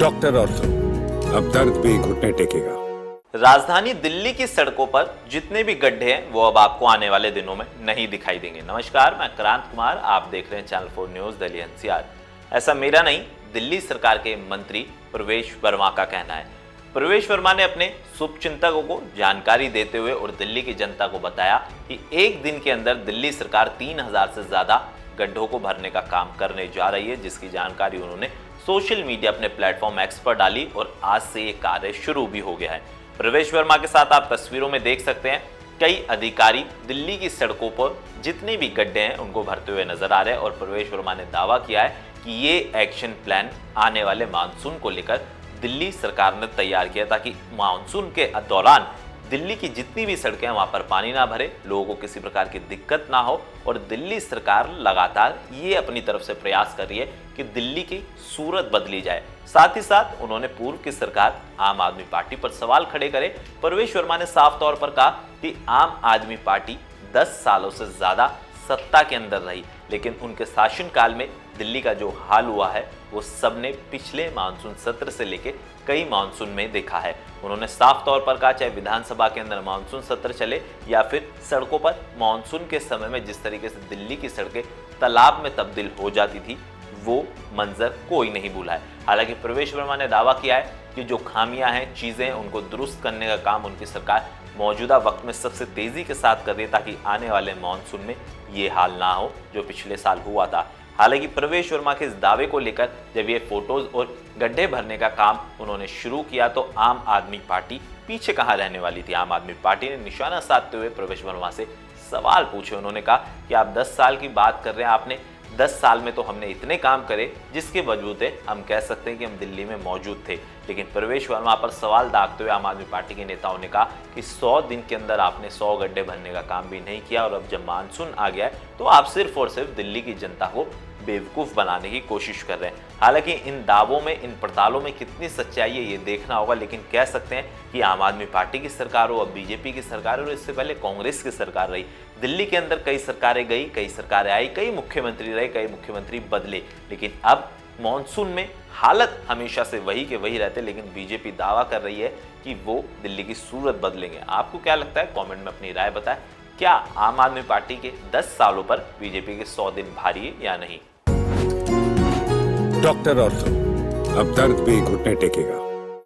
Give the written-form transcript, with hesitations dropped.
Doctor ortho, अब दर्द भी घुटने टेकेगा। राजधानी दिल्ली की सड़कों पर जितने भी गड्ढे हैं वो अब आपको आने वाले दिनों में नहीं दिखाई देंगे। नमस्कार, मैं क्रांत कुमार, आप देख रहे हैं चैनल 4 न्यूज दिल्ली एनसीआर। ऐसा मेरा नहीं, दिल्ली सरकार के मंत्री प्रवेश वर्मा का कहना है। प्रवेश वर्मा ने अपने शुभचिंतकों को जानकारी देते हुए और दिल्ली की जनता को बताया कि एक दिन के अंदर दिल्ली सरकार 3000 से ज्यादा गड्ढों को भरने का काम करने जा रही है, जिसकी जानकारी उन्होंने सोशल मीडिया अपने प्लेटफॉर्म एक्स पर डाली और आज से ये कार्य शुरू भी हो गया है। प्रवेश वर्मा के साथ आप तस्वीरों में देख सकते हैं कई अधिकारी दिल्ली की सड़कों पर जितने भी गड्ढे हैं उनको भरते हुए नजर आ रहे हैं और प्रवेश वर्मा ने दावा किया है कि ये एक्शन प्लान आने वाले मानसून को लेकर दिल्ली सरकार ने तैयार किया ताकि मानसून के दौरान दिल्ली की जितनी भी सड़कें हैं वहां पर पानी ना भरे, लोगों को किसी प्रकार की दिक्कत ना हो। और दिल्ली सरकार लगातार ये अपनी तरफ से प्रयास कर रही है कि दिल्ली की सूरत बदली जाए। साथ ही साथ उन्होंने पूर्व की सरकार आम आदमी पार्टी पर सवाल खड़े करे। प्रवेश वर्मा ने साफ तौर पर कहा कि आम आदमी पार्टी 10 सालों से ज्यादा सत्ता के अंदर रही, लेकिन उनके शासनकाल में दिल्ली का जो हाल हुआ है वो सबने पिछले मानसून सत्र से लेके कई मानसून में देखा है। उन्होंने साफ तौर पर कहा, चाहे विधानसभा के अंदर मानसून सत्र चले या फिर सड़कों पर मानसून के समय में जिस तरीके से दिल्ली की सड़कें तालाब में तब्दील हो जाती थी, वो मंजर कोई नहीं भूला है। हालांकि प्रवेश वर्मा ने दावा किया है कि जो खामियां हैं, चीजें, उनको दुरुस्त करने का काम उनकी सरकार मौजूदा वक्त में सबसे तेजी के साथ कर रही है ताकि आने वाले मानसून में ये हाल ना हो जो पिछले साल हुआ था। हालांकि प्रवेश वर्मा के इस दावे को लेकर जब ये फोटोज और गड्ढे भरने का काम उन्होंने शुरू किया तो आम आदमी पार्टी पीछे कहाँ रहने वाली थी। आम आदमी पार्टी ने निशाना साधते हुए प्रवेश वर्मा से सवाल पूछे। उन्होंने कहा कि आप 10 साल की बात कर रहे हैं, आपने 10 साल में तो हमने इतने काम करे जिसके वजूद हम कह सकते हैं कि हम दिल्ली में मौजूद थे। लेकिन प्रवेश वर्मा पर सवाल दागते हुए आम आदमी पार्टी के नेताओं ने कहा कि 100 दिन के अंदर आपने 100 गड्ढे भरने का काम भी नहीं किया और अब जब मानसून आ गया है तो आप सिर्फ और सिर्फ दिल्ली की जनता को बेवकूफ़ बनाने की कोशिश कर रहे हैं। हालांकि इन दावों में, इन पड़तालों में कितनी सच्चाई है ये देखना होगा, लेकिन कह सकते हैं कि आम आदमी पार्टी की सरकार हो, अब बीजेपी की सरकार हो, इससे पहले कांग्रेस की सरकार रही, दिल्ली के अंदर कई सरकारें गई, कई सरकारें आई, कई मुख्यमंत्री रहे, कई मुख्यमंत्री बदले, लेकिन अब मानसून में हालत हमेशा से वही के वही रहते। लेकिन बीजेपी दावा कर रही है कि वो दिल्ली की सूरत बदलेंगे। आपको क्या लगता है? कमेंट में अपनी राय बताएं। क्या आम आदमी पार्टी के 10 सालों पर बीजेपी के 100 दिन भारी है या नहीं? डॉक्टर ऑर्थो, अब दर्द भी घुटने टेकेगा।